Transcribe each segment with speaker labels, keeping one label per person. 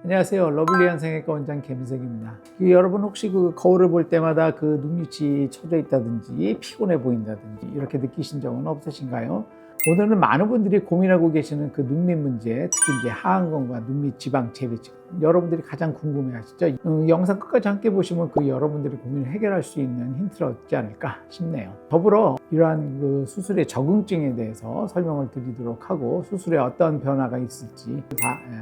Speaker 1: 안녕하세요. 러블리한 성형외과 원장 김인석입니다. 여러분 혹시 거울을 볼 때마다 눈밑이 처져 있다든지 피곤해 보인다든지 이렇게 느끼신 적은 없으신가요? 오늘은 많은 분들이 고민하고 계시는 눈밑 문제, 특히 이제 하안검과 눈밑 지방 재배치, 여러분들이 가장 궁금해하시죠? 영상 끝까지 함께 보시면 여러분들의 고민을 해결할 수 있는 힌트를 얻지 않을까 싶네요. 더불어 이러한 수술의 적응증에 대해서 설명을 드리도록 하고 수술에 어떤 변화가 있을지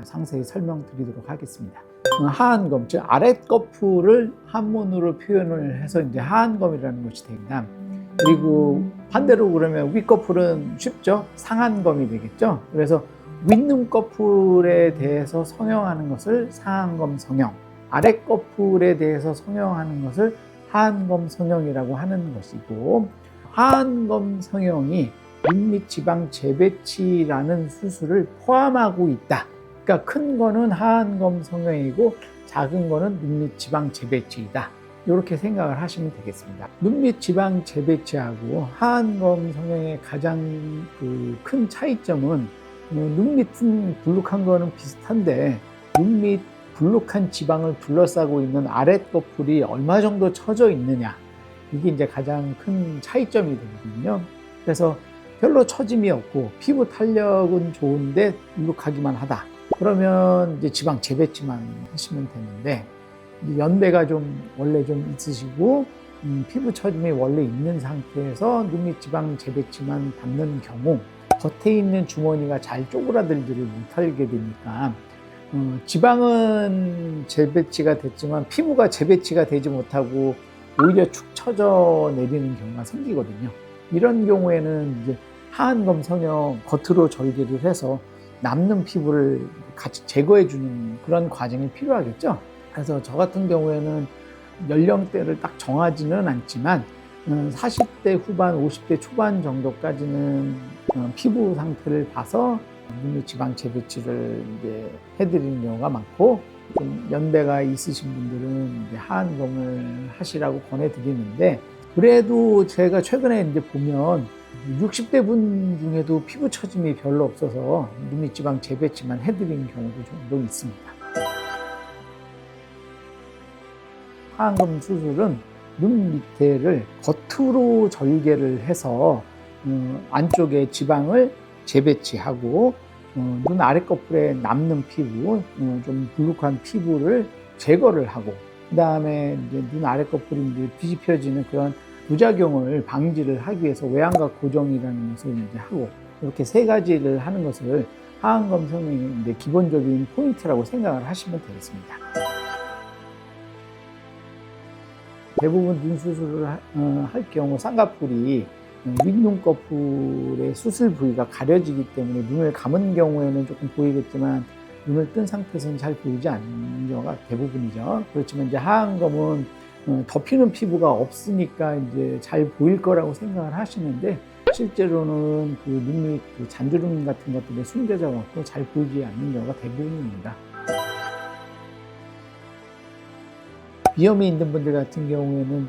Speaker 1: 상세히 설명드리도록 하겠습니다. 하안검, 즉 아랫꺼풀을 한문으로 표현을 해서 이제 하안검이라는 것이 됩니다. 그리고 반대로 그러면 윗꺼풀은 쉽죠? 상안검이 되겠죠? 그래서 윗눈꺼풀에 대해서 성형하는 것을 상안검 성형, 아랫꺼풀에 대해서 성형하는 것을 하안검 성형이라고 하는 것이고, 하안검 성형이 눈밑 지방 재배치라는 수술을 포함하고 있다. 그러니까 큰 거는 하안검 성형이고 작은 거는 눈밑 지방 재배치이다. 이렇게 생각을 하시면 되겠습니다. 눈밑 지방 재배치하고 하안검 성형의 가장 큰 차이점은 눈밑은 불룩한 거는 비슷한데 눈밑 불룩한 지방을 둘러싸고 있는 아랫꺼풀이 얼마 정도 처져 있느냐, 이게 이제 가장 큰 차이점이 되거든요. 그래서 별로 처짐이 없고 피부 탄력은 좋은데 불룩하기만 하다. 그러면 이제 지방 재배치만 하시면 되는데, 연배가 원래 좀 있으시고 피부 처짐이 원래 있는 상태에서 눈밑 지방 재배치만 받는 경우 겉에 있는 주머니가 잘 쪼그라들지를 못하게 되니까 지방은 재배치가 됐지만 피부가 재배치가 되지 못하고 오히려 축 처져 내리는 경우가 생기거든요. 이런 경우에는 이제 하안검 성형 겉으로 절개를 해서 남는 피부를 같이 제거해 주는 그런 과정이 필요하겠죠. 그래서 저 같은 경우에는 연령대를 딱 정하지는 않지만 40대 후반, 50대 초반 정도까지는 피부 상태를 봐서 눈밑 지방 재배치를 이제 해드리는 경우가 많고, 좀 연배가 있으신 분들은 이제 하안검을 하시라고 권해드리는데, 그래도 제가 최근에 이제 보면 60대 분 중에도 피부 처짐이 별로 없어서 눈밑 지방 재배치만 해드리는 경우도 종종 있습니다. 하안검 수술은 눈 밑에를 겉으로 절개를 해서 안쪽에 지방을 재배치하고 눈 아랫꺼풀에 남는 피부, 좀 불룩한 피부를 제거를 하고, 그 다음에 이제 눈 아랫꺼풀이 이제 뒤집혀지는 그런 부작용을 방지를 하기 위해서 외양각 고정이라는 것을 이제 하고, 이렇게 세 가지를 하는 것을 하안검 성형의 이제 기본적인 포인트라고 생각을 하시면 되겠습니다. 대부분 눈 수술을 할 경우 쌍꺼풀이 윗눈꺼풀의 수술 부위가 가려지기 때문에 눈을 감은 경우에는 조금 보이겠지만 눈을 뜬 상태에서는 잘 보이지 않는 경우가 대부분이죠. 그렇지만 이제 하안검은 덮이는 피부가 없으니까 이제 잘 보일 거라고 생각을 하시는데, 실제로는 눈밑 잔주름 같은 것들이 숨겨져 갖고 잘 보이지 않는 경우가 대부분입니다. 비염이 있는 분들 같은 경우에는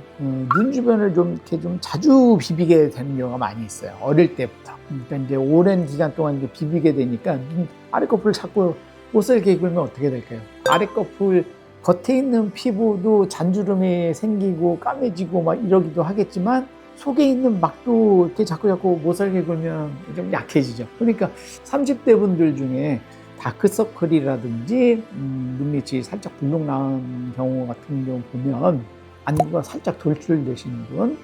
Speaker 1: 눈 주변을 좀 자주 비비게 되는 경우가 많이 있어요. 어릴 때부터. 그러니까 이제 오랜 기간 동안 이제 비비게 되니까 눈 아랫꺼풀을 자꾸 못살게 긁으면 어떻게 될까요? 아랫꺼풀 겉에 있는 피부도 잔주름이 생기고 까매지고 막 이러기도 하겠지만 속에 있는 막도 이렇게 자꾸 못살게 긁으면 좀 약해지죠. 그러니까 30대 분들 중에 다크서클이라든지 눈밑이 살짝 불룩 나는 경우 같은 경우 보면, 안구가 살짝 돌출되시는 분,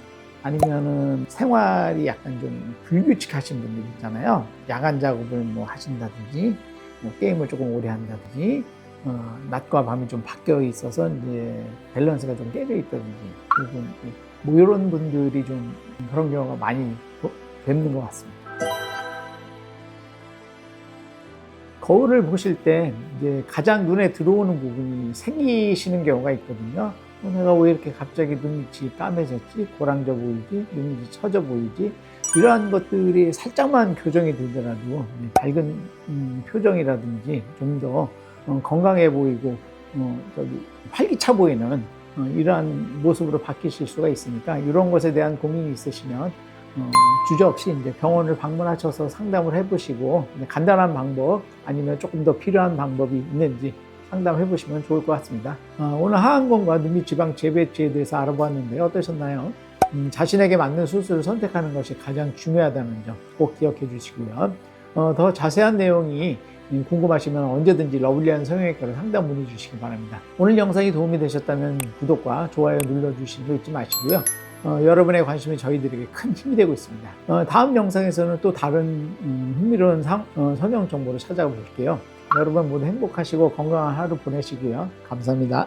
Speaker 1: 아니면은 생활이 약간 좀 불규칙하신 분들 있잖아요. 야간 작업을 하신다든지, 게임을 조금 오래 한다든지, 낮과 밤이 좀 바뀌어 있어서 이제 밸런스가 좀 깨져 있다든지, 그리고 이런 분들이 좀 그런 경우가 많이 뵙는 것 같습니다. 거울을 보실 때 이제 가장 눈에 들어오는 부분이 생기시는 경우가 있거든요. 내가 왜 이렇게 갑자기 눈밑이 까매졌지? 고랑져 보이지? 눈밑이 처져 보이지? 이러한 것들이 살짝만 교정이 되더라도 밝은 표정이라든지 좀 더 건강해 보이고 활기차 보이는 이러한 모습으로 바뀌실 수가 있으니까, 이런 것에 대한 고민이 있으시면 주저없이 이제 병원을 방문하셔서 상담을 해보시고 간단한 방법 아니면 조금 더 필요한 방법이 있는지 상담해 보시면 좋을 것 같습니다. 오늘 하안검과 눈밑지방 재배치에 대해서 알아보았는데 어떠셨나요? 자신에게 맞는 수술을 선택하는 것이 가장 중요하다는 점 꼭 기억해 주시고요. 더 자세한 내용이 궁금하시면 언제든지 러블리한 성형외과로 상담 문의 주시기 바랍니다. 오늘 영상이 도움이 되셨다면 구독과 좋아요 눌러주시는 거 잊지 마시고요. 여러분의 관심이 저희들에게 큰 힘이 되고 있습니다. 다음 영상에서는 또 다른 흥미로운 성형 정보를 찾아볼게요. 여러분 모두 행복하시고 건강한 하루 보내시고요. 감사합니다.